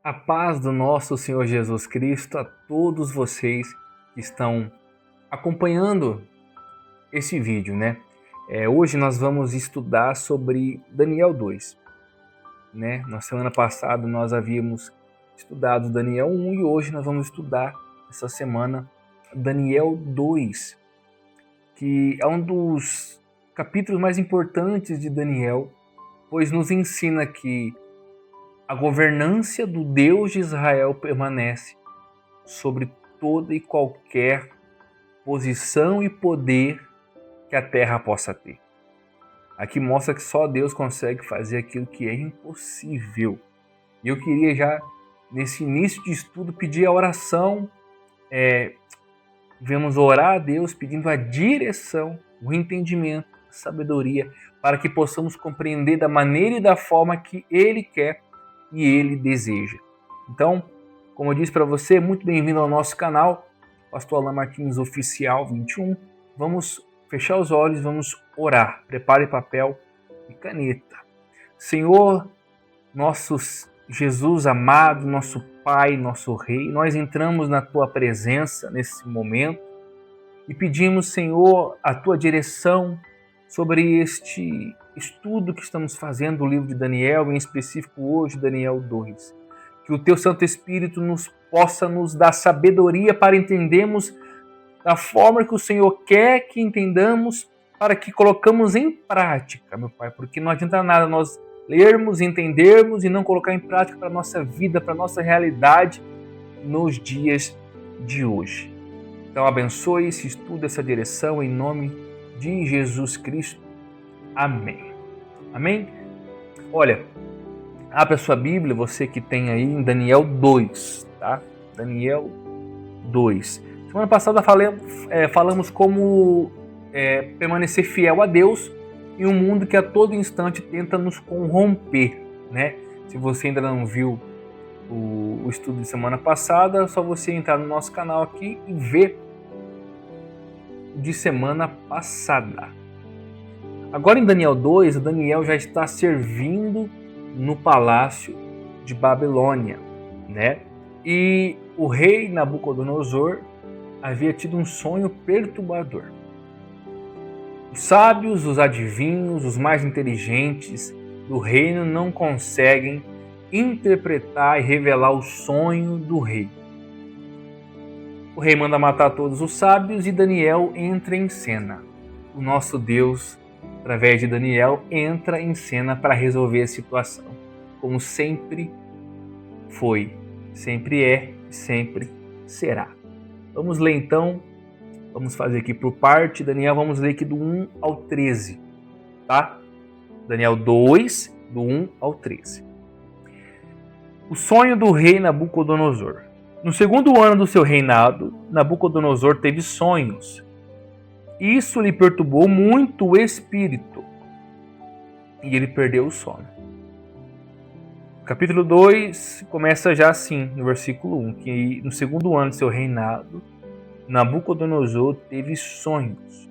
A paz do nosso Senhor Jesus Cristo a todos vocês que estão acompanhando esse vídeo, né? Hoje nós vamos estudar sobre Daniel 2, né? Na semana passada nós havíamos estudado Daniel 1 e hoje nós vamos estudar essa semana Daniel 2, que é um dos capítulos mais importantes de Daniel, pois nos ensina que a governância do Deus de Israel permanece sobre toda e qualquer posição e poder que a terra possa ter. Aqui mostra que só Deus consegue fazer aquilo que é impossível. E eu queria já, nesse início de estudo, pedir a oração. Devemos orar a Deus pedindo a direção, o entendimento, a sabedoria, para que possamos compreender da maneira e da forma que Ele quer e Ele deseja. Então, como eu disse para você, muito bem-vindo ao nosso canal, Pastor Alan Martins Oficial 21. Vamos fechar os olhos, vamos orar. Prepare papel e caneta. Senhor, nosso Jesus amado, nosso Pai, nosso Rei, nós entramos na Tua presença nesse momento e pedimos, Senhor, a Tua direção sobre este estudo que estamos fazendo do livro de Daniel, em específico hoje, Daniel 2. Que o Teu Santo Espírito possa nos dar sabedoria para entendermos da forma que o Senhor quer que entendamos, para que colocamos em prática, meu Pai, porque não adianta nada nós lermos, entendermos e não colocar em prática para a nossa vida, para a nossa realidade nos dias de hoje. Então abençoe esse estudo, essa direção, em nome de Jesus Cristo. Amém. Amém? Olha, abra sua Bíblia, você que tem aí em Daniel 2, tá? Daniel 2. Semana passada falamos como permanecer fiel a Deus em um mundo que a todo instante tenta nos corromper, né? Se você ainda não viu o estudo de semana passada, é só você entrar no nosso canal aqui e ver de semana passada. Agora em Daniel 2, Daniel já está servindo no palácio de Babilônia, né? E o rei Nabucodonosor havia tido um sonho perturbador. Os sábios, os adivinhos, os mais inteligentes do reino não conseguem interpretar e revelar o sonho do rei. O rei manda matar todos os sábios e Daniel entra em cena. O nosso Deus, através de Daniel, entra em cena para resolver a situação, como sempre foi, sempre é e sempre será. Vamos ler então, vamos fazer aqui por parte, Daniel, vamos ler aqui do 1 ao 13, tá? Daniel 2, do 1 ao 13. O sonho do rei Nabucodonosor. No segundo ano do seu reinado, Nabucodonosor teve sonhos. Isso lhe perturbou muito o espírito e ele perdeu o sono. O capítulo 2 começa já assim, no versículo 1, que no segundo ano do seu reinado, Nabucodonosor teve sonhos.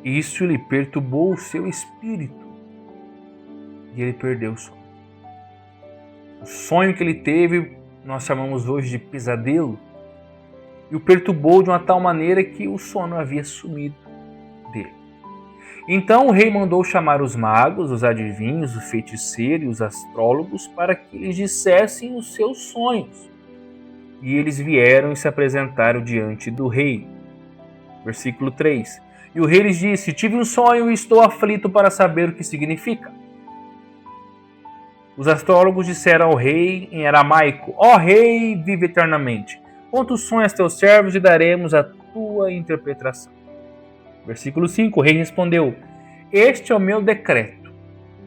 Isso lhe perturbou o seu espírito e ele perdeu o sono. O sonho que ele teve, nós chamamos hoje de pesadelo, e o perturbou de uma tal maneira que o sono havia sumido dele. Então o rei mandou chamar os magos, os adivinhos, os feiticeiros e os astrólogos para que lhes dissessem os seus sonhos. E eles vieram e se apresentaram diante do rei. Versículo 3. E o rei lhes disse: tive um sonho e estou aflito para saber o que significa. Os astrólogos disseram ao rei em aramaico: ó rei, vive eternamente. Conta o sonho aos teus servos e daremos a tua interpretação. Versículo 5. O rei respondeu: este é o meu decreto.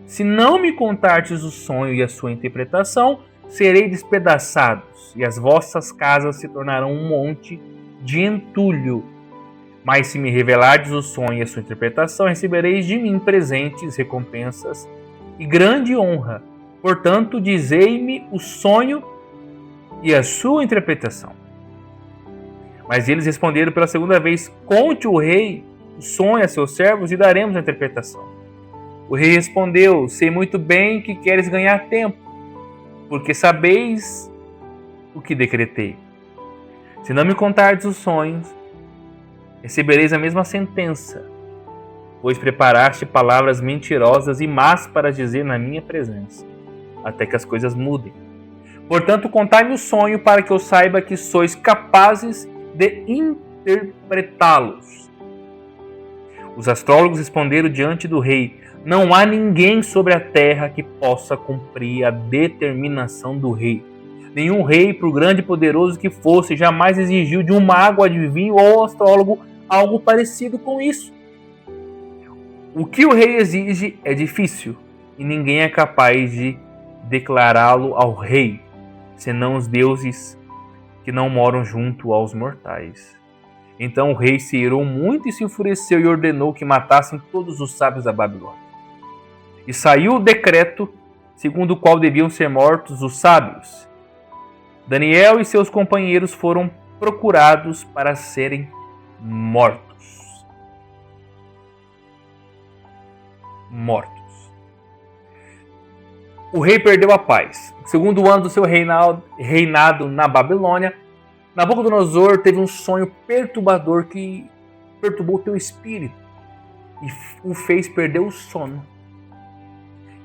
Se não me contardes o sonho e a sua interpretação, serei despedaçados, e as vossas casas se tornarão um monte de entulho. Mas se me revelardes o sonho e a sua interpretação, recebereis de mim presentes, recompensas e grande honra. Portanto, dizei-me o sonho e a sua interpretação. Mas eles responderam pela segunda vez: conte o rei o sonho a seus servos e daremos a interpretação. O rei respondeu: sei muito bem que queres ganhar tempo. porque sabeis o que decretei. Se não me contardes os sonhos, recebereis a mesma sentença, pois preparaste palavras mentirosas e más para dizer na minha presença, até que as coisas mudem. Portanto, contai-me o sonho para que eu saiba que sois capazes de interpretá-los. Os astrólogos responderam diante do rei: não há ninguém sobre a terra que possa cumprir a determinação do rei. Nenhum rei, por grande e poderoso que fosse, jamais exigiu de um mago, adivinho ou astrólogo algo parecido com isso. O que o rei exige é difícil, e ninguém é capaz de declará-lo ao rei, senão os deuses que não moram junto aos mortais. Então o rei se irou muito e se enfureceu e ordenou que matassem todos os sábios da Babilônia. E saiu o decreto segundo o qual deviam ser mortos os sábios. Daniel e seus companheiros foram procurados para serem mortos. O rei perdeu a paz. No segundo ano do seu reinado na Babilônia, Nabucodonosor teve um sonho perturbador que perturbou teu espírito e o fez perder o sono.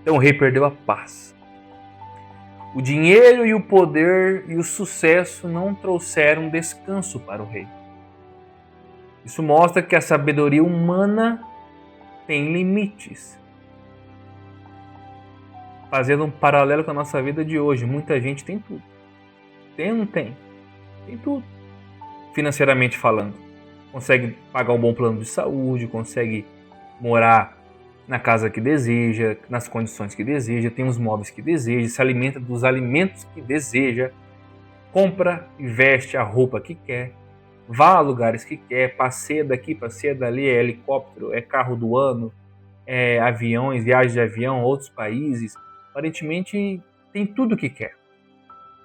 Então o rei perdeu a paz. O dinheiro e o poder e o sucesso não trouxeram descanso para o rei. Isso mostra que a sabedoria humana tem limites. Fazendo um paralelo com a nossa vida de hoje, muita gente tem tudo. Tem ou não tem? Tem tudo. Financeiramente falando. Consegue pagar um bom plano de saúde, consegue morar na casa que deseja, nas condições que deseja, tem os móveis que deseja, se alimenta dos alimentos que deseja, compra e veste a roupa que quer, vá a lugares que quer, passeia daqui, passeia dali, é helicóptero, é carro do ano, é aviões, viagens de avião, outros países. Aparentemente tem tudo o que quer,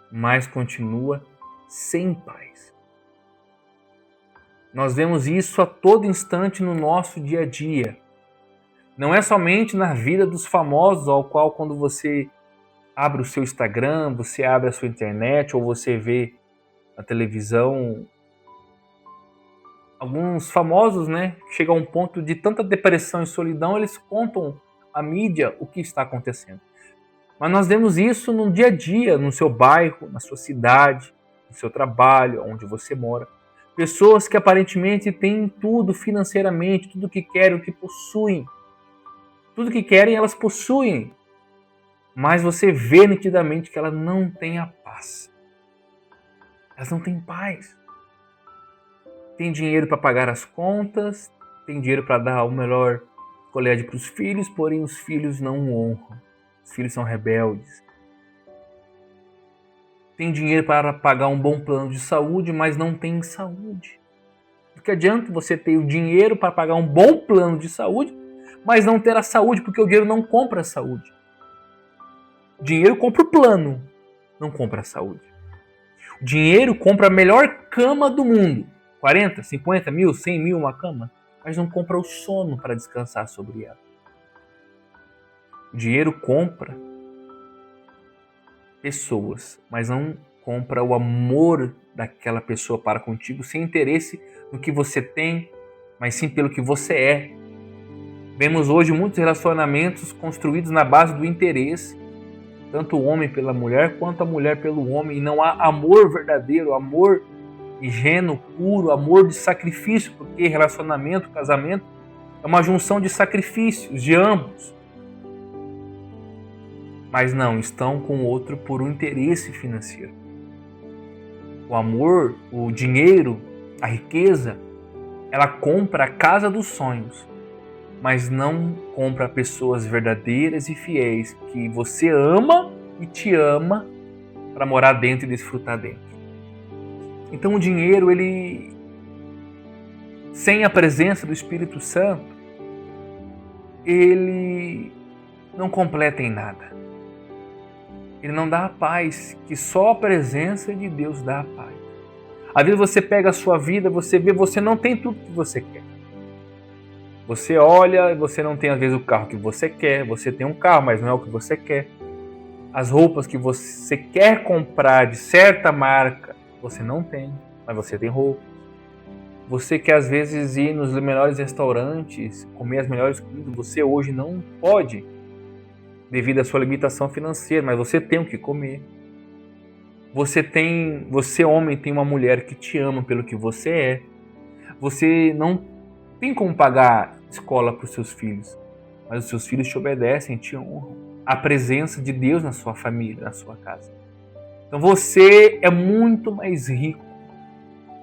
mas continua sem paz. Nós vemos isso a todo instante no nosso dia a dia. Não é somente na vida dos famosos, ao qual quando você abre o seu Instagram, você abre a sua internet ou você vê na televisão alguns famosos, chegam a um ponto de tanta depressão e solidão, eles contam à mídia o que está acontecendo. Mas nós vemos isso no dia a dia, no seu bairro, na sua cidade, no seu trabalho, onde você mora. Pessoas que aparentemente têm tudo financeiramente, tudo que querem, o que possuem. Tudo que querem, elas possuem. Mas você vê nitidamente que elas não têm a paz. Elas não têm paz. Tem dinheiro para pagar as contas, tem dinheiro para dar o melhor colégio para os filhos, porém os filhos não o honram. Os filhos são rebeldes. Tem dinheiro para pagar um bom plano de saúde, mas não tem saúde. Do que adianta você ter o dinheiro para pagar um bom plano de saúde, mas não ter a saúde, porque o dinheiro não compra a saúde. O dinheiro compra o plano, não compra a saúde. O dinheiro compra a melhor cama do mundo. 40, 50 mil, 100 mil uma cama, mas não compra o sono para descansar sobre ela. O dinheiro compra pessoas, mas não compra o amor daquela pessoa para contigo, sem interesse no que você tem, mas sim pelo que você é. Vemos hoje muitos relacionamentos construídos na base do interesse, tanto o homem pela mulher quanto a mulher pelo homem, e não há amor verdadeiro, amor ingênuo, puro, amor de sacrifício, porque relacionamento, casamento é uma junção de sacrifícios de ambos. Mas não, estão com o outro por um interesse financeiro. O amor, o dinheiro, a riqueza, ela compra a casa dos sonhos, mas não compra pessoas verdadeiras e fiéis que você ama e te ama para morar dentro e desfrutar dentro. Então o dinheiro, ele, sem a presença do Espírito Santo, ele não completa em nada. Ele não dá a paz, que só a presença de Deus dá a paz. Às vezes você pega a sua vida, você vê, você não tem tudo que você quer. Você olha e você não tem às vezes o carro que você quer, você tem um carro, mas não é o que você quer. As roupas que você quer comprar de certa marca, você não tem, mas você tem roupa. Você quer às vezes ir nos melhores restaurantes, comer as melhores comidas, você hoje não pode, devido à sua limitação financeira, mas você tem o que comer. Você homem tem uma mulher que te ama pelo que você é. Você não tem como pagar escola para os seus filhos, mas os seus filhos te obedecem, te honram. A presença de Deus na sua família, na sua casa. Então você é muito mais rico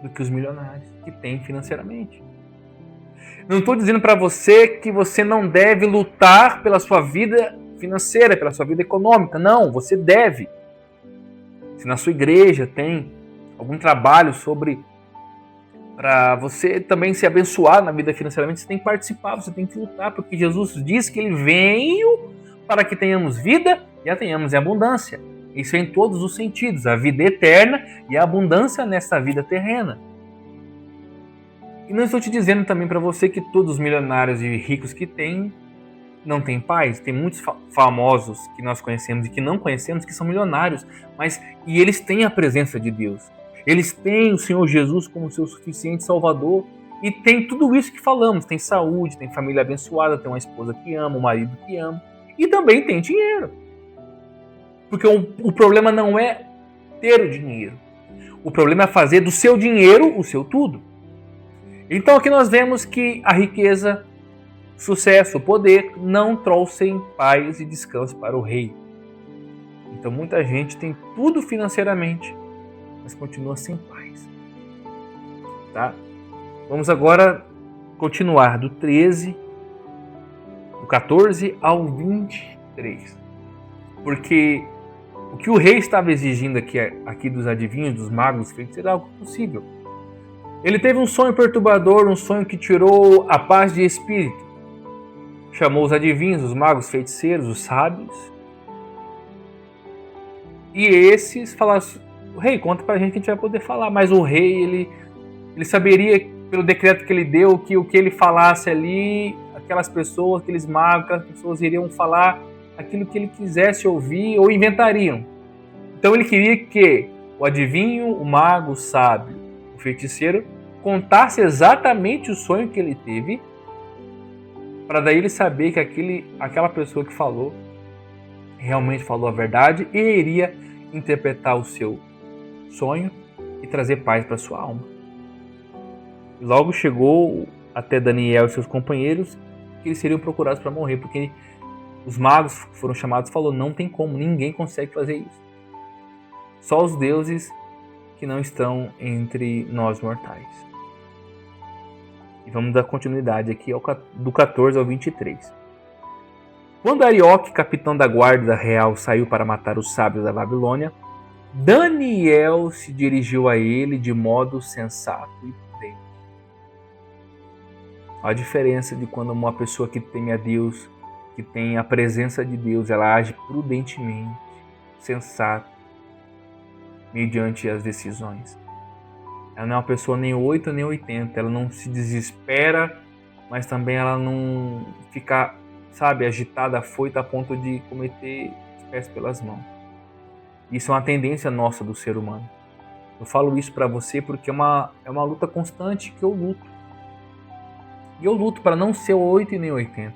do que os milionários que têm financeiramente. Não estou dizendo para você que você não deve lutar pela sua vida financeira, pela sua vida econômica. Não, você deve. Se na sua igreja tem algum trabalho para você também ser abençoado na vida financeiramente, você tem que participar, você tem que lutar, porque Jesus diz que ele veio para que tenhamos vida e a tenhamos em abundância. Isso é em todos os sentidos, a vida eterna e a abundância nessa vida terrena. E não estou te dizendo também para você que todos os milionários e ricos que têm não têm paz. Tem muitos famosos que nós conhecemos e que não conhecemos que são milionários, e eles têm a presença de Deus. Eles têm o Senhor Jesus como seu suficiente Salvador e tem tudo isso que falamos. Tem saúde, tem família abençoada, tem uma esposa que ama, um marido que ama e também tem dinheiro. Porque o problema não é ter o dinheiro. O problema é fazer do seu dinheiro o seu tudo. Então aqui nós vemos que a riqueza, sucesso, o poder não trouxem paz e descanso para o rei. Então muita gente tem tudo financeiramente, mas continua sem paz. Tá? Vamos agora continuar do 14 ao 23. Porque o que o rei estava exigindo aqui dos adivinhos, dos magos, era algo possível. Ele teve um sonho perturbador, um sonho que tirou a paz de espírito. Chamou os adivinhos, os magos, feiticeiros, os sábios. E esses falaram: o rei, conta pra gente que a gente vai poder falar. Mas o rei, ele saberia, pelo decreto que ele deu, que o que ele falasse ali, aquelas pessoas, aqueles magos, aquelas pessoas iriam falar aquilo que ele quisesse ouvir ou inventariam. Então ele queria que o adivinho, o mago, o sábio, o feiticeiro, contasse exatamente o sonho que ele teve, para daí ele saber que aquela pessoa que falou realmente falou a verdade e iria interpretar o seu sonho e trazer paz para sua alma. Logo chegou até Daniel e seus companheiros que eles seriam procurados para morrer, porque os magos que foram chamados falou: não tem como, ninguém consegue fazer isso. Só os deuses que não estão entre nós mortais. E vamos dar continuidade aqui do 14 ao 23. Quando Arioque, capitão da guarda real, saiu para matar os sábios da Babilônia, Daniel se dirigiu a ele de modo sensato e prudente. Olha a diferença de quando uma pessoa que teme a Deus, que tem a presença de Deus, ela age prudentemente, sensata, mediante as decisões. Ela não é uma pessoa nem 8 nem 80, ela não se desespera, mas também ela não fica, agitada, afoita a ponto de cometer os pés pelas mãos. Isso é uma tendência nossa do ser humano. Eu falo isso para você porque é uma luta constante que eu luto. E eu luto para não ser 8 e nem 80.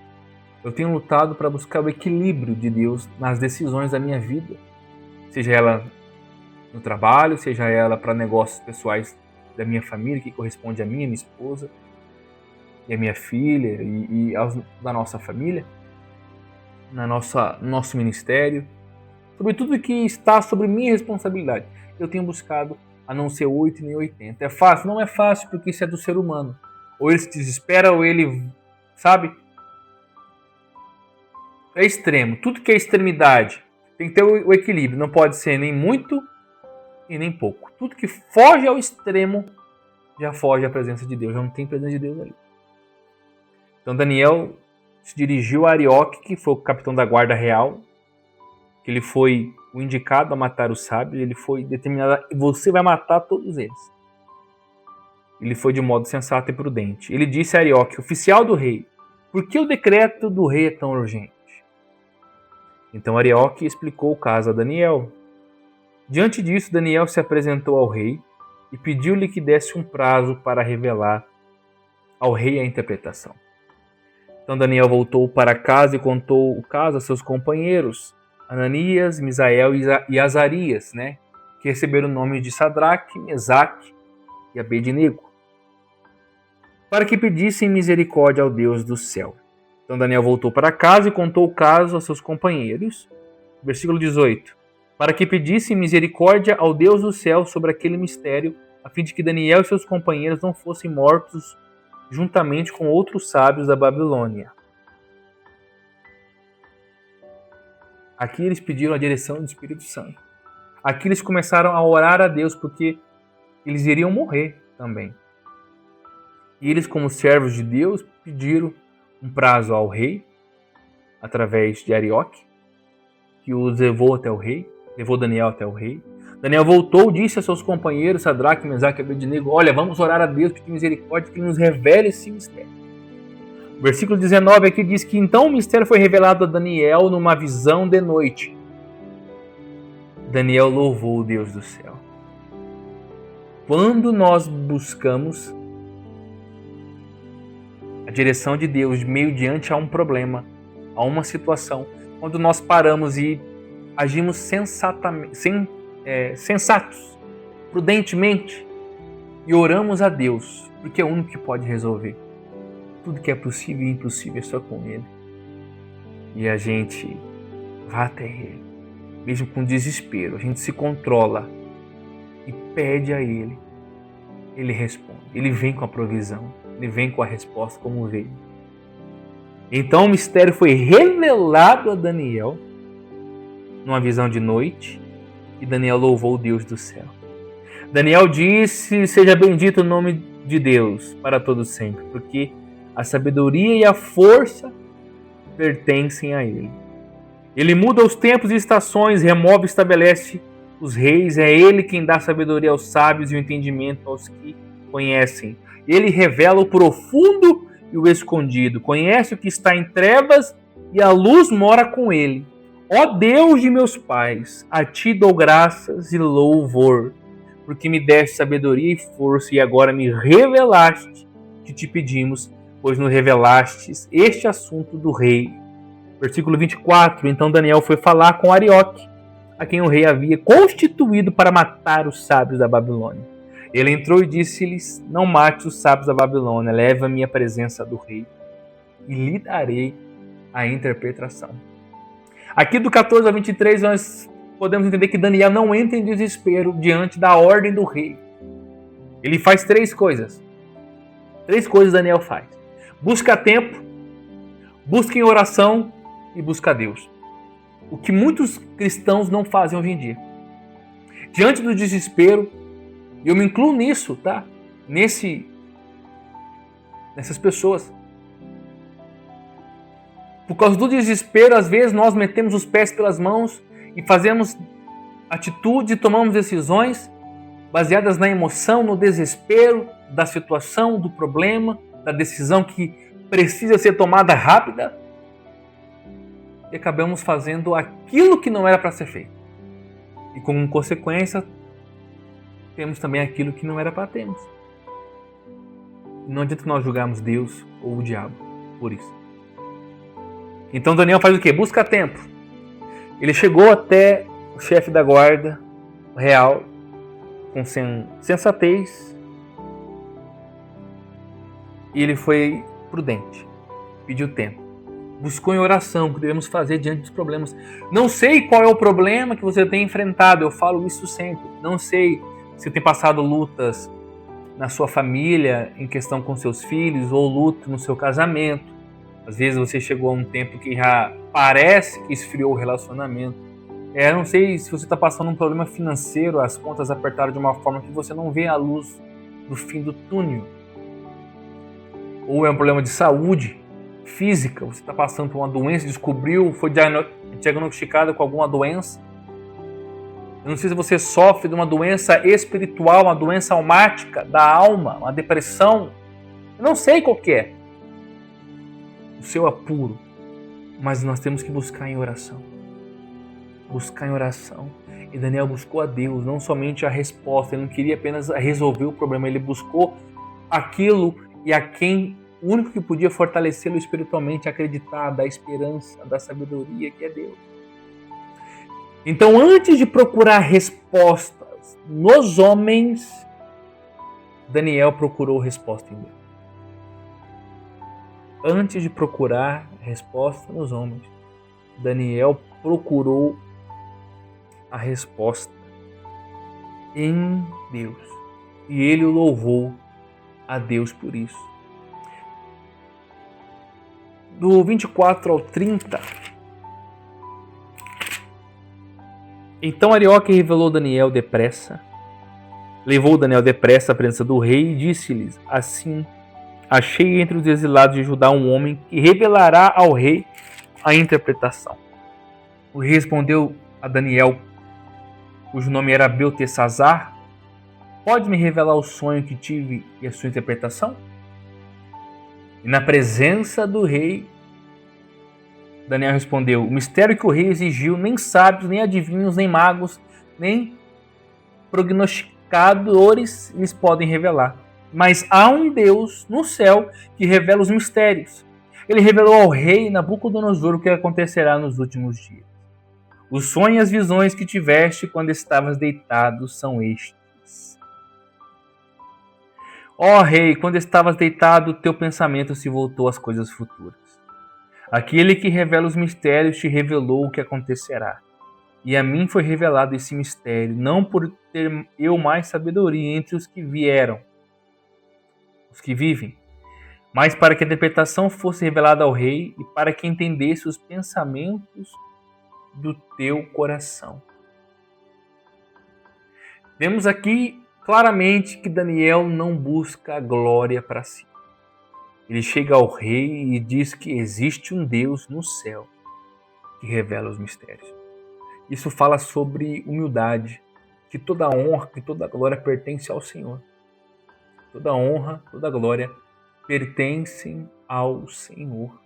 Eu tenho lutado para buscar o equilíbrio de Deus nas decisões da minha vida. Seja ela no trabalho, seja ela para negócios pessoais da minha família, que corresponde a mim, a minha esposa, e a minha filha, e da nossa família, no nosso ministério, sobre tudo que está sobre minha responsabilidade. Eu tenho buscado a não ser 8 nem 80. É fácil? Não é fácil, porque isso é do ser humano. Ou ele se desespera, ou ele, é extremo. Tudo que é extremidade tem que ter o equilíbrio. Não pode ser nem muito e nem pouco. Tudo que foge ao extremo já foge à presença de Deus. Já não tem presença de Deus ali. Então Daniel se dirigiu a Arioque, que foi o capitão da guarda real, que ele foi o indicado a matar os sábios. Ele foi determinado: você vai matar todos eles. Ele foi de modo sensato e prudente. Ele disse a Arioque, oficial do rei: por que o decreto do rei é tão urgente? Então Arioque explicou o caso a Daniel. Diante disso, Daniel se apresentou ao rei e pediu-lhe que desse um prazo para revelar ao rei a interpretação. Então Daniel voltou para casa e contou o caso a seus companheiros, Ananias, Misael e Azarias, que receberam o nome de Sadraque, Mesaque e Abednego, para que pedissem misericórdia ao Deus do céu. Então Daniel voltou para casa e contou o caso a seus companheiros. Versículo 18. Para que pedissem misericórdia ao Deus do céu sobre aquele mistério, a fim de que Daniel e seus companheiros não fossem mortos juntamente com outros sábios da Babilônia. Aqui eles pediram a direção do Espírito Santo. Aqui eles começaram a orar a Deus, porque eles iriam morrer também. E eles, como servos de Deus, pediram um prazo ao rei, através de Arioque, que os levou até o rei, levou Daniel até o rei. Daniel voltou, disse a seus companheiros, Sadraque, Mesaque e Abednego, olha, vamos orar a Deus, pedir misericórdia, que ele nos revele esse mistério. O versículo 19 aqui diz que então o mistério foi revelado a Daniel numa visão de noite. Daniel louvou o Deus do céu. Quando nós buscamos a direção de Deus meio diante a um problema, a uma situação, quando nós paramos e agimos sensatos, prudentemente, e oramos a Deus, porque é o único que pode resolver. Tudo que é possível e impossível é só com Ele. E a gente vai até Ele, mesmo com desespero, a gente se controla e pede a Ele. Ele responde, Ele vem com a provisão, Ele vem com a resposta como veio. Então o mistério foi revelado a Daniel numa visão de noite, e Daniel louvou o Deus do céu. Daniel disse, seja bendito o nome de Deus para todo sempre, porque a sabedoria e a força pertencem a Ele. Ele muda os tempos e estações, remove e estabelece os reis, é Ele quem dá sabedoria aos sábios e o entendimento aos que conhecem. Ele revela o profundo e o escondido, conhece o que está em trevas e a luz mora com Ele. Ó Deus de meus pais, a Ti dou graças e louvor, porque me deste sabedoria e força e agora me revelaste que te pedimos, pois nos revelastes este assunto do rei. Versículo 24, então Daniel foi falar com Arioque, a quem o rei havia constituído para matar os sábios da Babilônia. Ele entrou e disse-lhes, não mate os sábios da Babilônia, leva-me à presença do rei e lhe darei a interpretação. Aqui do 14 ao 23 nós podemos entender que Daniel não entra em desespero diante da ordem do rei. Ele faz três coisas. Três coisas Daniel faz. Busca tempo, busca em oração e busca a Deus. O que muitos cristãos não fazem hoje em dia. Diante do desespero, e eu me incluo nisso, tá? Nessas pessoas. Por causa do desespero, às vezes nós metemos os pés pelas mãos e fazemos atitudes e tomamos decisões baseadas na emoção, no desespero da situação, do problema, da decisão que precisa ser tomada rápida. E acabamos fazendo aquilo que não era para ser feito. E como consequência, temos também aquilo que não era para termos. Não adianta nós julgarmos Deus ou o diabo por isso. Então Daniel faz o quê? Busca tempo. Ele chegou até o chefe da guarda real com sensatez e ele foi prudente. Pediu tempo. Buscou em oração o que devemos fazer diante dos problemas. Não sei qual é o problema que você tem enfrentado, eu falo isso sempre. Não sei se tem passado lutas na sua família, em questão com seus filhos, ou luto no seu casamento. Às vezes você chegou a um tempo que já parece que esfriou o relacionamento. Não sei se você está passando um problema financeiro, as contas apertaram de uma forma que você não vê a luz do fim do túnel. Ou é um problema de saúde física, você está passando por uma doença, foi diagnosticado com alguma doença. Eu não sei se você sofre de uma doença espiritual, uma doença almática da alma, uma depressão. Eu não sei qual que é o seu apuro, mas nós temos que buscar em oração. buscar em oração. E Daniel buscou a Deus, não somente a resposta, ele não queria apenas resolver o problema, ele buscou aquilo e a quem o único que podia fortalecê-lo espiritualmente, acreditar, dar esperança, dar sabedoria, que é Deus. Então, antes de procurar respostas nos homens, Daniel procurou resposta em Deus. Antes de procurar resposta nos homens, Daniel procurou a resposta em Deus. E ele louvou a Deus por isso. Do 24 ao 30. Então Arioque revelou Daniel depressa. Levou Daniel depressa à presença do rei e disse-lhes assim: achei entre os exilados de Judá um homem que revelará ao rei a interpretação. O rei respondeu a Daniel, cujo nome era Beltesazar: pode me revelar o sonho que tive e a sua interpretação? E na presença do rei, Daniel respondeu: o mistério que o rei exigiu, nem sábios, nem adivinhos, nem magos, nem prognosticadores lhes podem revelar. Mas há um Deus no céu que revela os mistérios. Ele revelou ao rei Nabucodonosor o que acontecerá nos últimos dias. Os sonhos e as visões que tiveste quando estavas deitado são estes. Ó rei, quando estavas deitado, teu pensamento se voltou às coisas futuras. Aquele que revela os mistérios te revelou o que acontecerá. E a mim foi revelado esse mistério, não por ter eu mais sabedoria entre os que vivem, mas para que a interpretação fosse revelada ao rei e para que entendesse os pensamentos do teu coração. Vemos aqui claramente que Daniel não busca a glória para si. Ele chega ao rei e diz que existe um Deus no céu que revela os mistérios. Isso fala sobre humildade, que toda honra, que toda glória pertence ao Senhor. Toda honra, toda glória pertencem ao Senhor.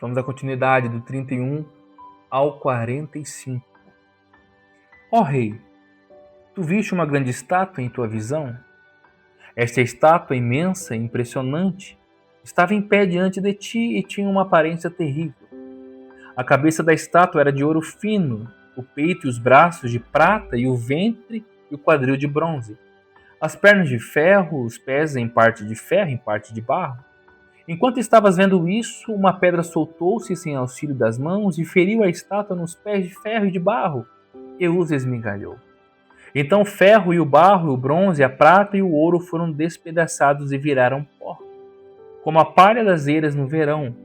Vamos dar continuidade do 31 ao 45. Ó rei, tu viste uma grande estátua em tua visão? Esta estátua imensa e impressionante estava em pé diante de ti e tinha uma aparência terrível. A cabeça da estátua era de ouro fino, o peito e os braços de prata e o ventre e o quadril de bronze. As pernas de ferro, os pés em parte de ferro, em parte de barro. Enquanto estavas vendo isso, uma pedra soltou-se sem auxílio das mãos e feriu a estátua nos pés de ferro e de barro e os esmigalhou. Então o ferro e o barro, o bronze, a prata e o ouro foram despedaçados e viraram pó, como a palha das eiras no verão.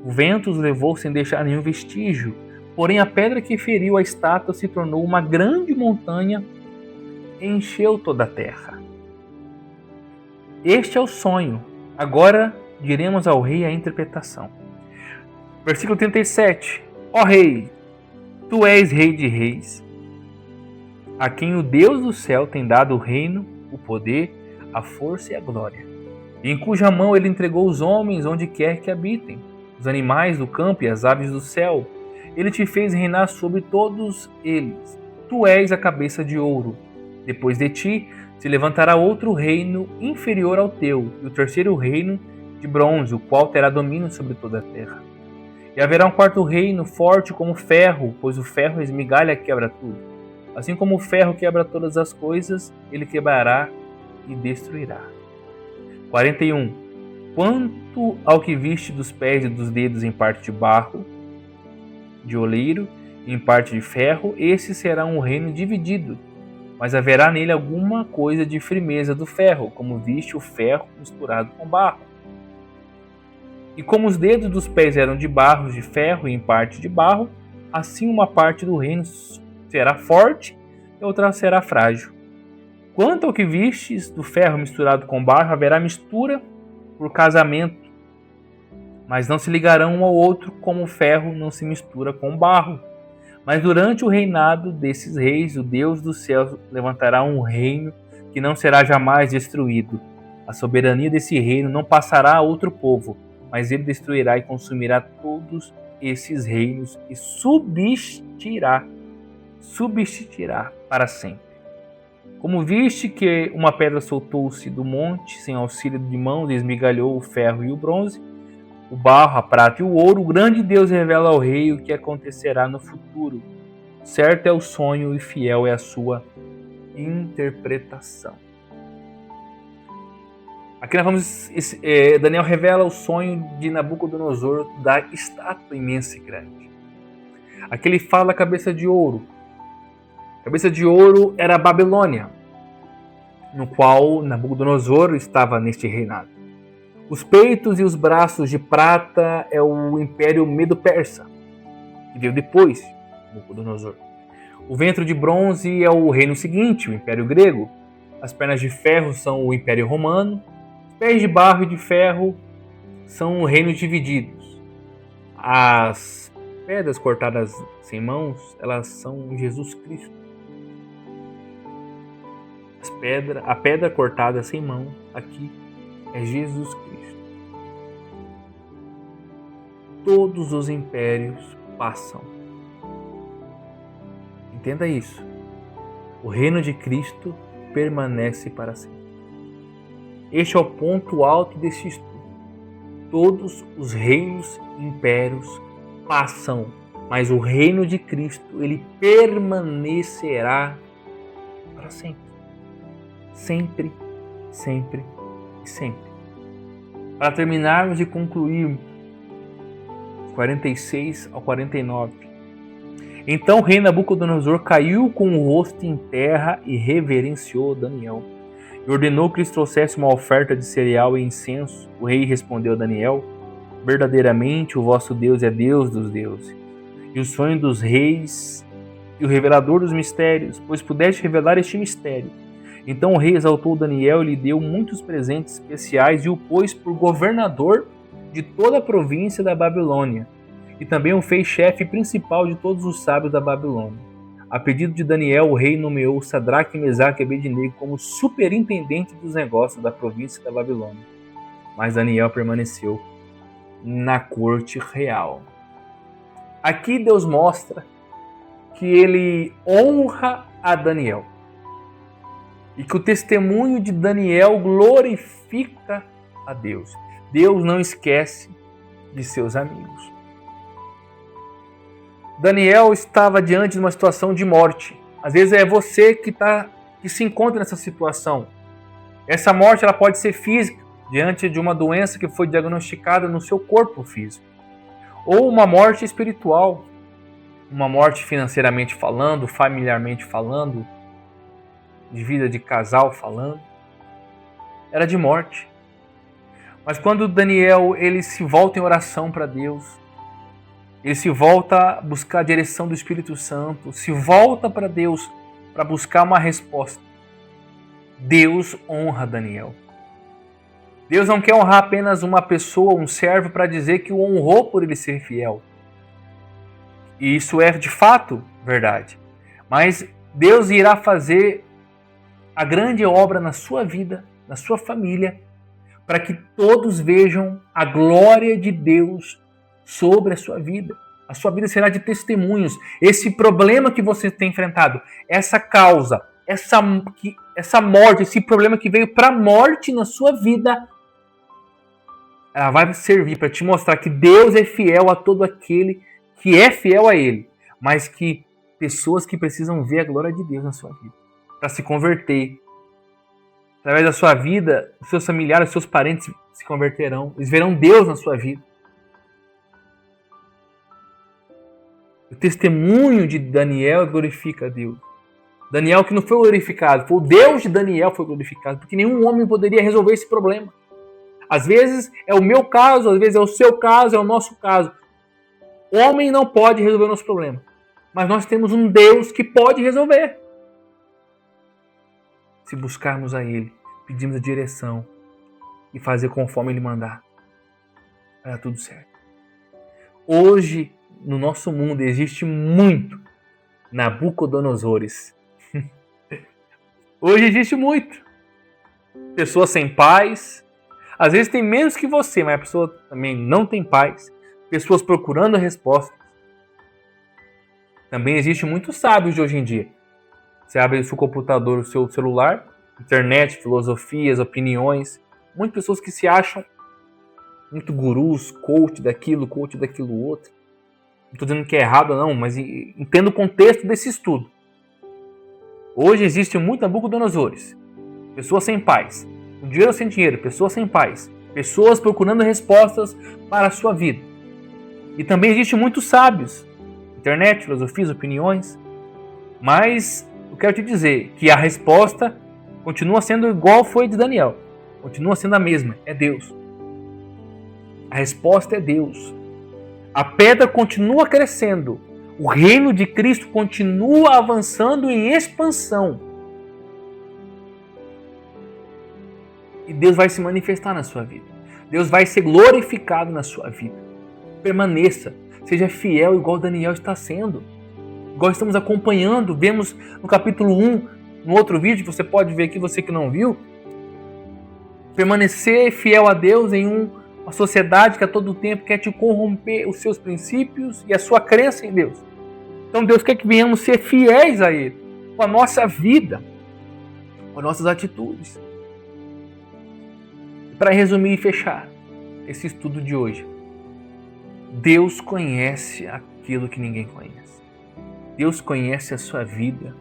O vento os levou sem deixar nenhum vestígio, porém a pedra que feriu a estátua se tornou uma grande montanha e encheu toda a terra. Este é o sonho. Agora diremos ao rei a interpretação. Versículo 37. Ó rei, tu és rei de reis, a quem o Deus do céu tem dado o reino, o poder, a força e a glória, em cuja mão ele entregou os homens onde quer que habitem, os animais do campo e as aves do céu. Ele te fez reinar sobre todos eles. Tu és a cabeça de ouro. Depois de ti se levantará outro reino inferior ao teu, e o terceiro reino de bronze, o qual terá domínio sobre toda a terra. E haverá um quarto reino forte como ferro, pois o ferro esmigalha e quebra tudo. Assim como o ferro quebra todas as coisas, ele quebrará e destruirá. 41. Quanto ao que viste dos pés e dos dedos em parte de barro, de oleiro, e em parte de ferro, esse será um reino dividido, mas haverá nele alguma coisa de firmeza do ferro, como viste o ferro misturado com barro. E como os dedos dos pés eram de barro, de ferro e em parte de barro, assim uma parte do reino será forte e outra será frágil. Quanto ao que vistes do ferro misturado com barro, haverá mistura por casamento, mas não se ligarão um ao outro como o ferro não se mistura com o barro. Mas durante o reinado desses reis, o Deus do céu levantará um reino que não será jamais destruído. A soberania desse reino não passará a outro povo, mas ele destruirá e consumirá todos esses reinos e subsistirá para sempre. Como viste que uma pedra soltou-se do monte, sem auxílio de mãos, e esmigalhou o ferro e o bronze, o barro, a prata e o ouro, o grande Deus revela ao rei o que acontecerá no futuro. Certo é o sonho e fiel é a sua interpretação. Aqui nós vamos, Daniel revela o sonho de Nabucodonosor da estátua imensa e grande. Aqui ele fala da cabeça de ouro. A cabeça de ouro era a Babilônia, no qual Nabucodonosor estava neste reinado. Os peitos e os braços de prata é o Império Medo-Persa, que veio depois de Nabucodonosor. O ventre de bronze é o reino seguinte, o Império Grego. As pernas de ferro são o Império Romano. Os pés de barro e de ferro são reinos divididos. As pedras cortadas sem mãos, elas são Jesus Cristo. A pedra cortada sem mão aqui é Jesus Cristo. Todos os impérios passam. Entenda isso. O reino de Cristo permanece para sempre. Este é o ponto alto deste estudo. Todos os reinos e impérios passam, mas o reino de Cristo, ele permanecerá para sempre. Sempre, sempre e sempre. Para terminarmos e concluir 46 ao 49. Então o rei Nabucodonosor caiu com o rosto em terra e reverenciou Daniel. E ordenou que lhes trouxesse uma oferta de cereal e incenso. O rei respondeu a Daniel: verdadeiramente o vosso Deus é Deus dos deuses, e o sonho dos reis e o revelador dos mistérios, pois pudeste revelar este mistério. Então o rei exaltou Daniel e lhe deu muitos presentes especiais e o pôs por governador de toda a província da Babilônia. E também o fez chefe principal de todos os sábios da Babilônia. A pedido de Daniel, o rei nomeou Sadraque, Mesaque e Abednego como superintendente dos negócios da província da Babilônia. Mas Daniel permaneceu na corte real. Aqui Deus mostra que ele honra a Daniel. E que o testemunho de Daniel glorifica a Deus. Deus não esquece de seus amigos. Daniel estava diante de uma situação de morte. Às vezes é você que se encontra nessa situação. Essa morte ela pode ser física, diante de uma doença que foi diagnosticada no seu corpo físico. Ou uma morte espiritual, uma morte financeiramente falando, familiarmente falando, de vida de casal falando. Era de morte. Mas quando Daniel ele se volta em oração para Deus, ele se volta a buscar a direção do Espírito Santo, se volta para Deus para buscar uma resposta. Deus honra Daniel. Deus não quer honrar apenas uma pessoa, um servo, para dizer que o honrou por ele ser fiel. E isso é de fato verdade. Mas Deus irá fazer a grande obra na sua vida, na sua família, para que todos vejam a glória de Deus sobre a sua vida. A sua vida será de testemunhos. Esse problema que você tem enfrentado, essa causa, essa morte, esse problema que veio para a morte na sua vida, ela vai servir para te mostrar que Deus é fiel a todo aquele que é fiel a Ele, mas que pessoas que precisam ver a glória de Deus na sua vida, para se converter. Através da sua vida, os seus familiares, os seus parentes se converterão. Eles verão Deus na sua vida. O testemunho de Daniel glorifica a Deus. Daniel que não foi glorificado, foi o Deus de Daniel que foi glorificado, porque nenhum homem poderia resolver esse problema. Às vezes é o meu caso, às vezes é o seu caso, é o nosso caso. O homem não pode resolver o nosso problema, mas nós temos um Deus que pode resolver. Se buscarmos a Ele, pedimos a direção e fazer conforme Ele mandar, vai dar tudo certo. Hoje, no nosso mundo, existe muito Nabucodonosores. Hoje existe muito. Pessoas sem paz. Às vezes tem menos que você, mas a pessoa também não tem paz. pessoas procurando respostas. Também existem muitos sábios de hoje em dia. Você abre o seu computador, o seu celular, internet, filosofias, opiniões. Muitas pessoas que se acham muito gurus, coach daquilo outro. Não estou dizendo que é errado não, mas entendo o contexto desse estudo. Hoje existe muito Nabucodonosores. Pessoas sem paz. Com dinheiro ou sem dinheiro, pessoas sem paz. Pessoas procurando respostas para a sua vida. E também existem muitos sábios. Internet, filosofias, opiniões. Mas eu quero te dizer que a resposta continua sendo igual foi de Daniel. Continua sendo a mesma. É Deus. A resposta é Deus. A pedra continua crescendo. O reino de Cristo continua avançando em expansão. E Deus vai se manifestar na sua vida. Deus vai ser glorificado na sua vida. Permaneça. Seja fiel igual Daniel está sendo. Igual estamos acompanhando. Vemos no capítulo 1, no outro vídeo, que você pode ver aqui, você que não viu. Permanecer fiel a Deus em uma sociedade que a todo tempo quer te corromper os seus princípios e a sua crença em Deus. Então Deus quer que venhamos ser fiéis a Ele, com a nossa vida, com as nossas atitudes. Para resumir e fechar esse estudo de hoje, Deus conhece aquilo que ninguém conhece. Deus conhece a sua vida.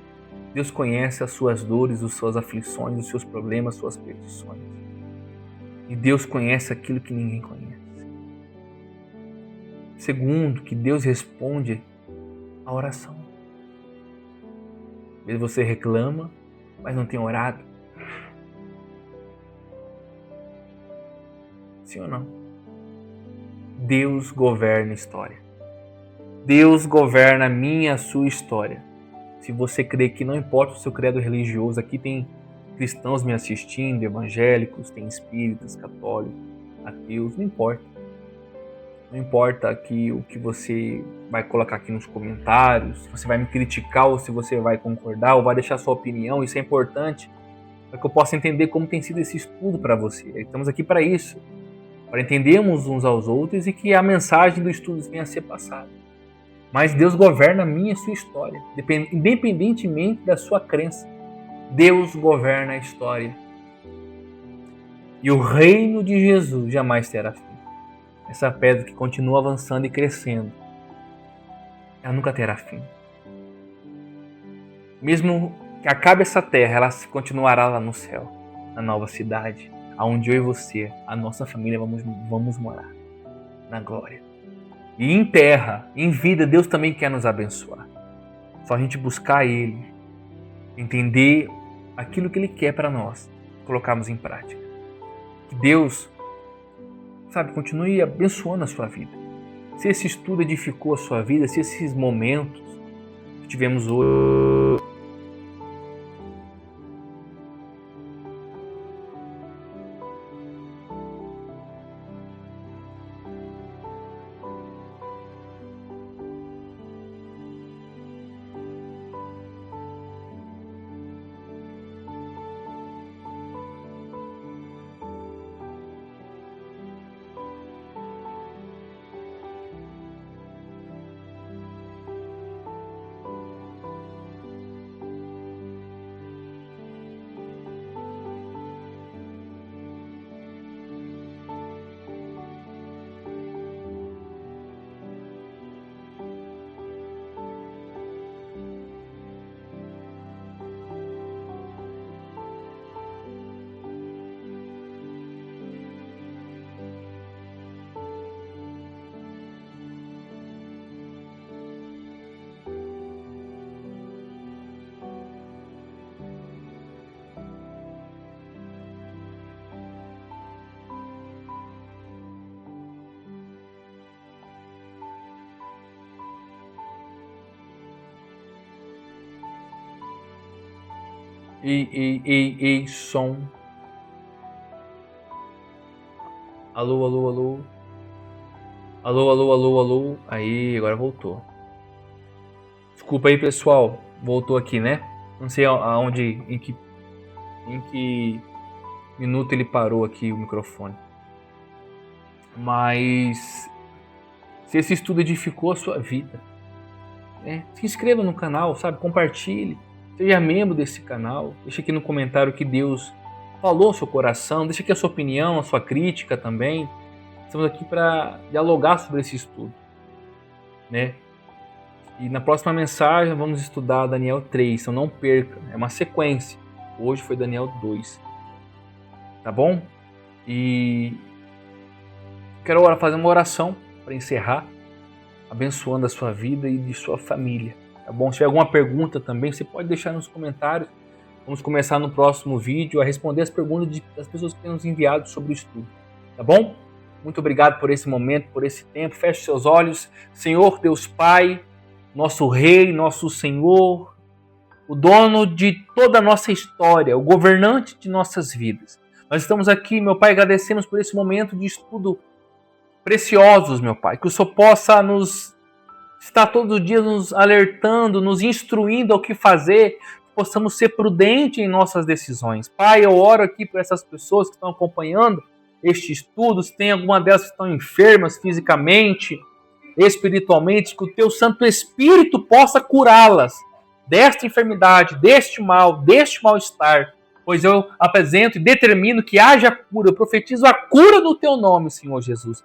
Deus conhece as suas dores, as suas aflições, os seus problemas, as suas petições. E Deus conhece aquilo que ninguém conhece. Segundo, que Deus responde a oração. Às vezes você reclama, mas não tem orado. Sim ou não? Deus governa a história. Deus governa a minha, a sua história. Se você crê que não importa o seu credo religioso, aqui tem cristãos me assistindo, evangélicos, tem espíritas, católicos, ateus, não importa. Não importa aqui o que você vai colocar aqui nos comentários, se você vai me criticar ou se você vai concordar ou vai deixar sua opinião, isso é importante para que eu possa entender como tem sido esse estudo para você. Estamos aqui para isso, para entendermos uns aos outros e que a mensagem do estudo venha a ser passada. Mas Deus governa a minha e a sua história, independentemente da sua crença. Deus governa a história. E o reino de Jesus jamais terá fim. Essa pedra que continua avançando e crescendo, ela nunca terá fim. Mesmo que acabe essa terra, ela continuará lá no céu, na nova cidade, aonde eu e você, a nossa família, vamos morar, na glória. E em terra, em vida, Deus também quer nos abençoar. Só a gente buscar Ele, entender aquilo que Ele quer para nós, colocarmos em prática. Que Deus, continue abençoando a sua vida. Se esse estudo edificou a sua vida, se esses momentos que tivemos hoje Ei, som. Alô, alô, alô. Alô, alô, alô, alô. Aí, agora voltou. Desculpa aí, pessoal. Voltou aqui, né? Não sei aonde, em que minuto ele parou aqui o microfone. Mas se esse estudo edificou a sua vida. Se inscreva no canal, sabe? Compartilhe. Seja membro desse canal. Deixa aqui no comentário que Deus falou ao seu coração. Deixa aqui a sua opinião, a sua crítica também. Estamos aqui para dialogar sobre esse estudo, né? E na próxima mensagem vamos estudar Daniel 3, então não perca, é uma sequência. Hoje foi Daniel 2, tá bom? E quero agora fazer uma oração para encerrar, abençoando a sua vida e de sua família, tá bom? Se tiver alguma pergunta também, você pode deixar nos comentários. Vamos começar no próximo vídeo a responder as perguntas das pessoas que têm nos enviado sobre o estudo, tá bom? Muito obrigado por esse momento, por esse tempo. Feche seus olhos. Senhor Deus Pai, nosso Rei, nosso Senhor, o dono de toda a nossa história, o governante de nossas vidas. Nós estamos aqui, meu Pai, agradecemos por esse momento de estudo preciosos, meu Pai. Que o Senhor possa estar todos os dias nos alertando, nos instruindo ao que fazer, que possamos ser prudentes em nossas decisões. Pai, eu oro aqui por essas pessoas que estão acompanhando este estudo, se tem alguma delas que estão enfermas fisicamente, espiritualmente, que o Teu Santo Espírito possa curá-las desta enfermidade, deste mal-estar, pois eu apresento e determino que haja cura, eu profetizo a cura no Teu nome, Senhor Jesus.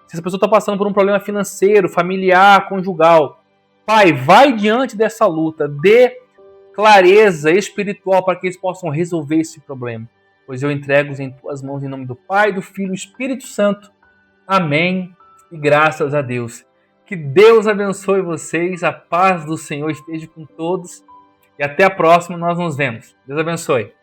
Se essa pessoa está passando por um problema financeiro, familiar, conjugal, Pai, vai diante dessa luta, dê clareza espiritual para que eles possam resolver esse problema, pois eu entrego-os em Tuas mãos em nome do Pai, do Filho e do Espírito Santo. Amém e graças a Deus. Que Deus abençoe vocês, a paz do Senhor esteja com todos e até a próxima, nós nos vemos. Deus abençoe.